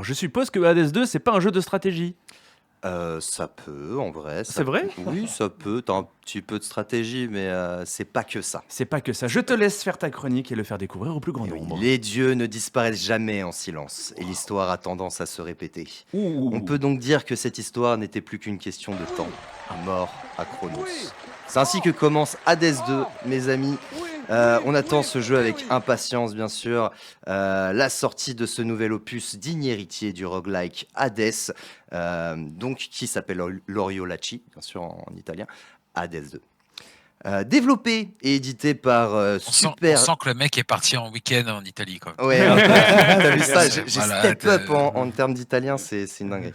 Alors, je suppose que Hades 2, c'est pas un jeu de stratégie. Ça peut, en vrai. C'est vrai? Oui, ça peut. T'as un petit peu de stratégie, mais c'est pas que ça. C'est pas que ça. Je te laisse faire ta chronique et le faire découvrir au plus grand Et oui, nombre. les dieux ne disparaissent jamais en silence, et l'histoire a tendance à se répéter. On Ouh. peut donc dire que cette histoire n'était plus qu'une question de temps. Mort à Chronos. C'est ainsi que commence Hades 2, mes amis. On attend ce jeu avec impatience, bien sûr. La sortie de ce nouvel opus digne héritier du roguelike Hades, donc qui s'appelle Loriolacci, bien sûr en italien, Hades 2. Développé et édité par On Super. sent que le mec est parti en week-end en Italie, quoi. Ouais, un peu. T'as vu ça? J'ai Voilà, step up en termes d'italien, c'est une dinguerie.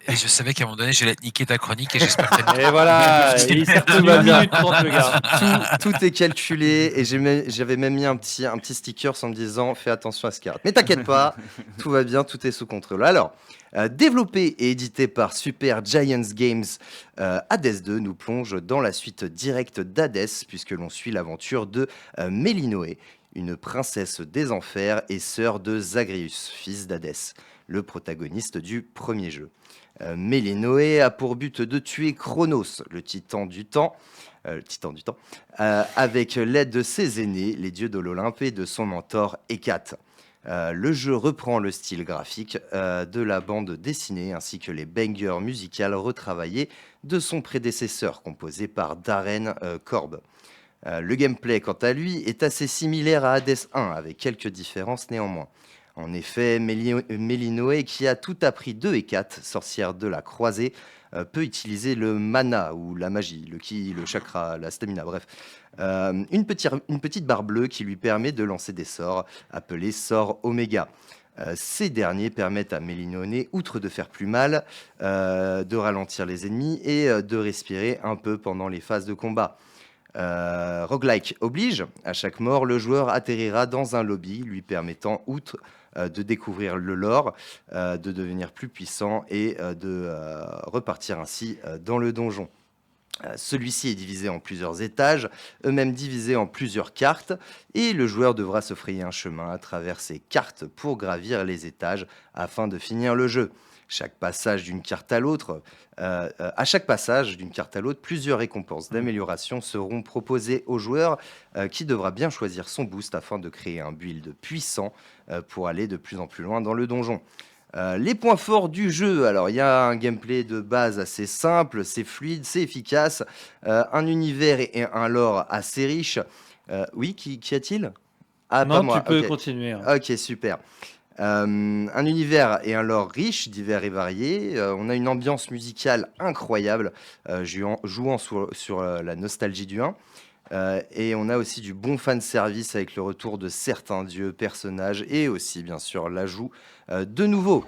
et je savais qu'à un moment donné, j'allais te niquer ta chronique et j'espère que t'as Et voilà, il s'est retenu va 1 bien. minute 30 le gars. Tout est calculé et j'avais même mis un petit sticker en me disant fais attention à ce carte. Mais t'inquiète pas, tout va bien, tout est sous contrôle. Alors, développé et édité par Super Giants Games, Hades 2 nous plonge dans la suite directe d'Hades puisque l'on suit l'aventure de Mélinoé, une princesse des enfers et sœur de Zagreus, fils d'Hadès, le protagoniste du premier jeu. Mélinoé a pour but de tuer Chronos, le titan du temps, avec l'aide de ses aînés, les dieux de l'Olympe, et de son mentor Hécate. Le jeu reprend le style graphique de la bande dessinée ainsi que les bangers musicales retravaillés de son prédécesseur, composé par Darren Korb. Le gameplay, quant à lui, est assez similaire à Hades 1, avec quelques différences néanmoins. En effet, Mélinoé, qui a tout appris de Hécate, sorcière de la croisée, peut utiliser le mana ou la magie, le ki, le chakra, la stamina, bref. Une petite barre bleue qui lui permet de lancer des sorts, appelés sorts Oméga. Ces derniers permettent à Mélinoé, outre de faire plus mal, de ralentir les ennemis et de respirer un peu pendant les phases de combat. Roguelike oblige, à chaque mort, le joueur atterrira dans un lobby lui permettant, outre de découvrir le lore, de devenir plus puissant et de repartir ainsi dans le donjon. Celui-ci est divisé en plusieurs étages, eux-mêmes divisés en plusieurs cartes, et le joueur devra se frayer un chemin à travers ces cartes pour gravir les étages afin de finir le jeu. À chaque passage d'une carte à l'autre, plusieurs récompenses d'amélioration seront proposées au joueur qui devra bien choisir son boost afin de créer un build puissant pour aller de plus en plus loin dans le donjon. Les points forts du jeu, alors il y a un gameplay de base assez simple, c'est fluide, c'est efficace, un univers et un lore assez riche. Oui, qu'y a-t-il? Ah, pas Non, moi. tu peux Ok. continuer. Ok, super. Un univers et un lore riche, divers et variés. On a une ambiance musicale incroyable, jouant sur la nostalgie du 1. Et on a aussi du bon fan service avec le retour de certains dieux, personnages et aussi bien sûr l'ajout de nouveaux.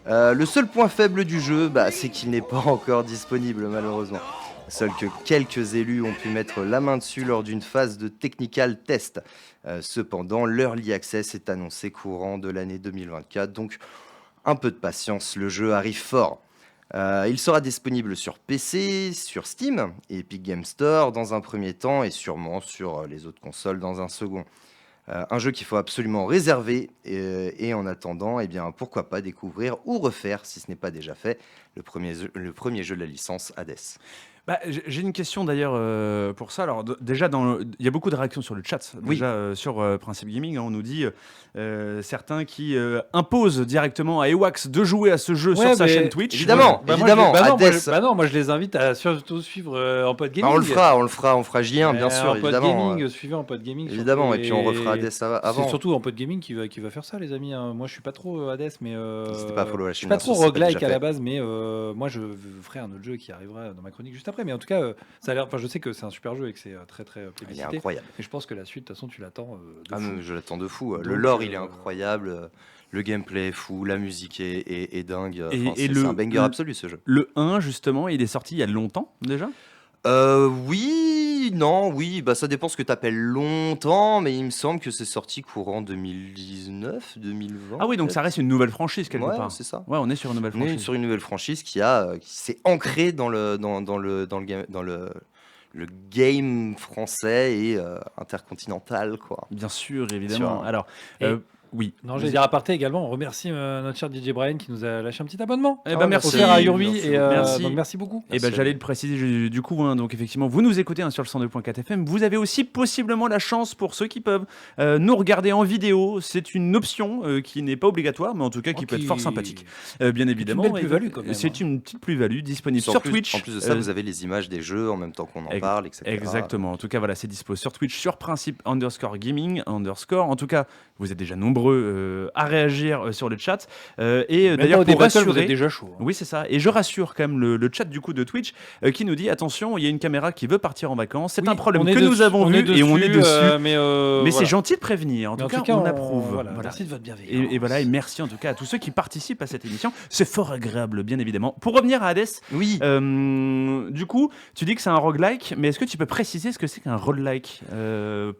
Le seul point faible du jeu, c'est qu'il n'est pas encore disponible malheureusement. Seuls que quelques élus ont pu mettre la main dessus lors d'une phase de technical test. Cependant, l'Early Access est annoncé courant de l'année 2024, donc un peu de patience, le jeu arrive fort. Il sera disponible sur PC, sur Steam et Epic Game Store dans un premier temps et sûrement sur les autres consoles dans un second. Un jeu qu'il faut absolument réserver et en attendant, eh bien, pourquoi pas découvrir ou refaire, si ce n'est pas déjà fait, le premier jeu de la licence Hades. J'ai une question d'ailleurs pour ça. Alors déjà, il y a beaucoup de réactions sur le chat. Oui. Déjà sur Principe Gaming, hein, on nous dit certains qui imposent directement à Ewax de jouer à ce jeu sur sa chaîne Twitch. Évidemment, Moi, évidemment. moi je les invite à surtout suivre en pod gaming. On le fera, on fera J1 bien sûr, en pod évidemment. gaming, suivez en pod gaming. Évidemment, surtout, et puis on refera Hades avant. C'est surtout en pod gaming qui va faire ça, les amis. Hein. Moi, je suis pas trop Hades, mais N'hésitez pas à follow la je suis chaîne, pas bien trop sûr, si c'est pas roguelike déjà à la fait. base, mais moi, je ferai un autre jeu qui arrivera dans ma chronique juste après. Mais en tout cas, ça a l'air. Enfin, je sais que c'est un super jeu et que c'est très très Il est plébiscité. incroyable. Et je pense que la suite, de toute façon, tu l'attends. Mais je l'attends de fou. Le Donc, lore, il est incroyable. Le gameplay est fou. La musique est dingue. Enfin, c'est un banger absolu, ce jeu. Le 1, justement, il est sorti il y a longtemps déjà. Oui, non, oui, ça dépend ce que tu appelles longtemps, mais il me semble que c'est sorti courant 2019, 2020. Ah oui, donc ça reste une nouvelle franchise quelque Ouais, part. c'est ça. Ouais, on est sur une nouvelle On est franchise. sur une nouvelle franchise qui s'est ancrée dans le game français et intercontinental, quoi. Bien sûr, évidemment. Sur- Alors, Et- Oui. Non, j'allais dire aparté également. On remercie notre cher DJ Brian qui nous a lâché un petit abonnement. Eh ben, merci. Offert à Urbi. Merci Et, beaucoup. donc merci beaucoup. Et ben j'allais le préciser du coup, hein, donc effectivement, vous nous écoutez sur le 102.4 FM. Vous avez aussi possiblement la chance, pour ceux qui peuvent, nous regarder en vidéo. C'est une option qui n'est pas obligatoire, mais en tout cas qui peut être fort sympathique. Bien évidemment. C'est une belle plus-value, quand même, C'est une petite plus-value disponible sur Twitch. En plus de ça, vous avez les images des jeux en même temps qu'on en parle, etc. Exactement. En tout cas, voilà, c'est dispo sur Twitch, sur Principe_Gaming_. En tout cas, vous êtes déjà nombreux à réagir sur le chat. Et Même d'ailleurs, au pour débattre, vous rassurer, êtes déjà chaud. oui, c'est ça. Et je rassure quand même le chat du coup de Twitch qui nous dit attention, il y a une caméra qui veut partir en vacances. C'est un problème que nous avons vu et on est dessus. Mais voilà. c'est gentil de prévenir. En tout cas, on approuve. Voilà. Voilà. Merci de votre bienveillance. Et voilà, et merci en tout cas à tous ceux qui participent à cette émission. C'est fort agréable, bien évidemment. Pour revenir à Hades, Oui. du coup, tu dis que c'est un roguelike, mais est-ce que tu peux préciser ce que c'est qu'un roguelike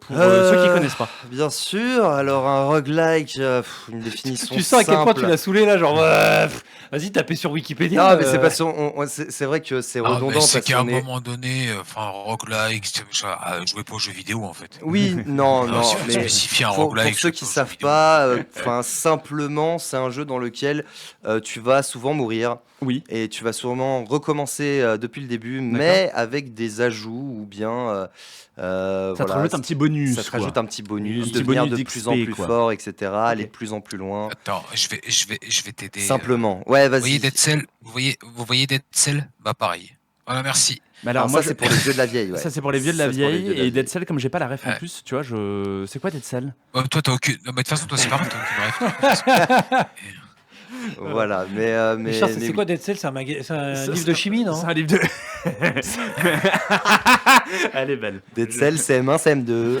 pour ceux qui connaissent pas? Bien sûr. Alors un roguelike, une définition Tu sens à quel point simple. tu l'as saoulé là, genre vas-y, tapez sur Wikipédia. Non, mais c'est parce que c'est vrai que c'est Ah, redondant mais c'est parce qu'à un qu'on est. moment donné, roguelike, jouer pas aux jeux vidéo en fait. Oui, non, non, si on mais spécifie un pour roguelike. ceux qui savent pas, simplement, c'est un jeu dans lequel tu vas souvent mourir Oui. et tu vas sûrement recommencer depuis le début, mais avec des ajouts ou bien Ça te voilà, rajoute un petit bonus. ça te quoi. rajoute un petit bonus, Un petit devenir bonus de plus en d'XP, plus quoi. fort, etc., aller de plus en plus loin. Attends, je vais t'aider. Simplement. Ouais, Vous voyez vas-y. Dead Cell vous voyez Dead Cell? Bah pareil. Voilà, merci. Mais Alors, moi, ça, c'est pour les vieux de la vieille. Ouais. Ça c'est pour les vieux de la Ça, c'est pour les vieille vieux de la et Dead vieille. Cell comme j'ai pas la ref en Ouais. plus, tu vois, c'est quoi Dead Cell? Toi t'as aucune. Non, mais de toute façon toi c'est pareil, t'as aucune ref. Voilà, mais Richard, c'est mais quoi Dead Cell? C'est un livre de chimie, non? C'est un livre de. Elle est belle. Dead Cell, CM1, CM2.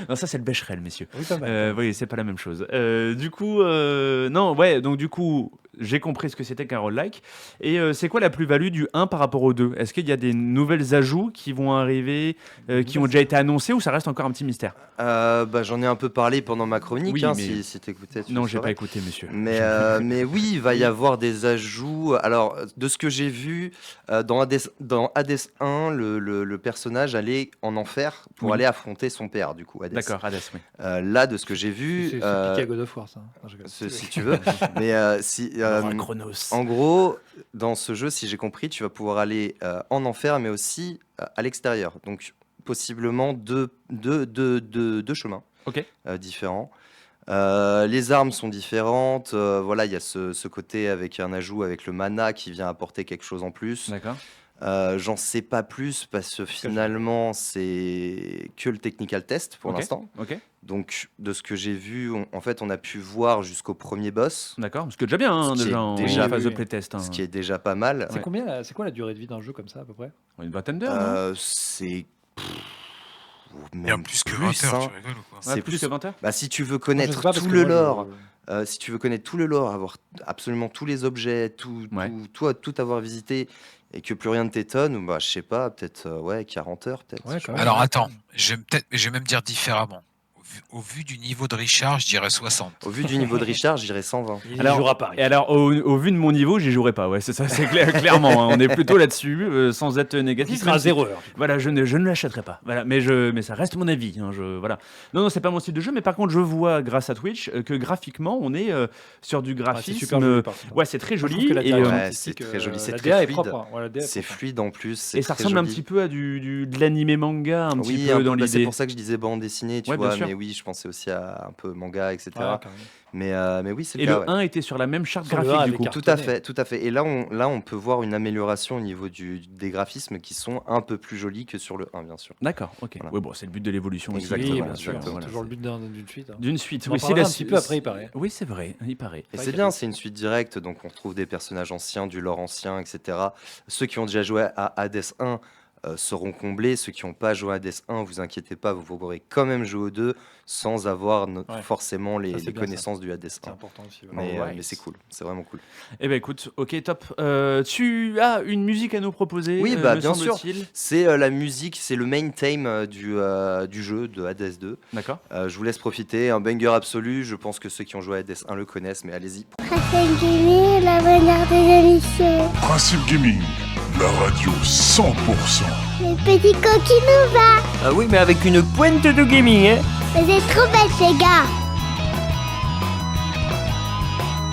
Non, ça c'est le Becherel, messieurs. Oui, pas mal. Oui, c'est pas la même chose. Du coup, non, ouais, donc du coup, j'ai compris ce que c'était qu'un roguelike. Et c'est quoi la plus-value du 1 par rapport au 2? Est-ce qu'il y a des nouvelles ajouts qui vont arriver, qui ont déjà été annoncés ou ça reste encore un petit mystère? J'en ai un peu parlé pendant ma chronique, Oui, hein, mais- si t'écoutais. tu Non, le j'ai pas saurais. écouté, monsieur. Mais oui, il va y avoir des ajouts. Alors, de ce que j'ai vu, dans Hades 1, le personnage allait en enfer pour Oui. aller affronter son père, du coup, Hades. D'accord, Hades, oui. Là, de ce que j'ai vu, C'est piqué à God of War, ça. Non, je rigole. si tu veux, mais Chronos. en gros, dans ce jeu, si j'ai compris, tu vas pouvoir aller en enfer, mais aussi à l'extérieur. Donc, possiblement deux chemins Ok. différents. Les armes sont différentes. Voilà, il y a ce côté avec un ajout avec le mana qui vient apporter quelque chose en plus. D'accord. J'en sais pas plus parce que finalement, c'est que le technical test pour Ok. l'instant. Ok. Donc, de ce que j'ai vu, en fait, on a pu voir jusqu'au premier boss, D'accord. Parce que déjà bien, hein, Ce qui déjà est en déjà- phase de oui. playtest. Hein. ce qui est déjà pas mal. C'est combien c'est quoi la durée de vie d'un jeu comme ça à peu près? Une vingtaine d'heures, non? C'est Bien même plus que plus, 20 heures, hein. tu rigoles ou quoi? Ouais, c'est plus plus- que 20 heures? Bah, si tu veux Je sais connaître pas, parce tout que le moi, lore, si tu veux connaître tout le lore, avoir absolument tous les objets, Ouais. tout avoir visité et que plus rien ne t'étonne, bah, je sais pas, peut-être 40 heures, peut-être. Ouais, quand même. Alors attends, je vais même dire différemment. Au vu du niveau de Richard, je dirais 60. Au vu du niveau de Richard, j'irais 120. Il Alors- jouera pas. Et alors, au vu de mon niveau, j'y jouerai pas. Ouais, c'est ça, c'est clairement. Hein, on est plutôt là-dessus, sans être négatif. Il sera à même si- 0 heure. Voilà, je ne l'achèterai pas. Voilà, mais ça reste mon avis. Hein, voilà. Non, c'est pas mon style de jeu, mais par contre, je vois grâce à Twitch que graphiquement, on est sur du Ouais, c'est graphisme. super joli, par contre. Ouais, c'est très Moi, je joli. trouve que la Et, direction ouais, artistique, c'est très joli, c'est la très DA est fluide. propre, hein. Ouais, la DA est C'est propre, hein. fluide en plus. c'est et ça très ressemble un joli. petit peu à de l'animé manga, un petit Oui, peu un peu, dans bah, c'est l'idée. pour ça que je disais bande dessinée, tu Ouais, bien vois. sûr. Mais oui, je pensais aussi à un peu manga, etc. Ouais, carrément. Mais oui, c'est le Et cas. le ouais. 1 était sur la même charte Sur le 1 graphique du avec coup. un- Tout à fait, tout à fait. Et là, on peut voir une amélioration au niveau des graphismes qui sont un peu plus jolis que sur le 1, bien sûr. D'accord, ok. Voilà. Ouais, bon, c'est le but de l'évolution aussi. Exactement, Oui, Voilà, bien sûr. exactement, C'est toujours le but d'une suite. hein. D'une suite. On en Oui, parlera un petit peu après, il paraît. Oui, c'est vrai, il paraît. Et Ouais, c'est qu'il y bien, a- c'est une suite directe, donc on retrouve des personnages anciens, du lore ancien, etc. Ceux qui ont déjà joué à Hades 1 seront comblés. Ceux qui n'ont pas joué à Hades 1, vous inquiétez pas, vous pourrez quand même jouer aux deux sans avoir Ouais. forcément Ça, les c'est bien, connaissances du Hades C'est 1. important aussi. ouais. Mais, Alright. mais c'est cool, c'est vraiment cool. Eh ben écoute, ok, top. Tu as une musique à nous proposer? Oui, bah, me bien sûr. semble-t-il. C'est la musique, c'est le main theme du jeu de Hades 2. D'accord. Je vous laisse profiter, un banger absolu. Je pense que ceux qui ont joué à Hades 1 le connaissent, mais allez-y. Principe Gaming, la manière des émissions. Principe Gaming, la radio 100%. Les petits coquins nous va. Ah oui, mais avec une pointe de gaming, hein. Vous êtes trop bêtes, les gars.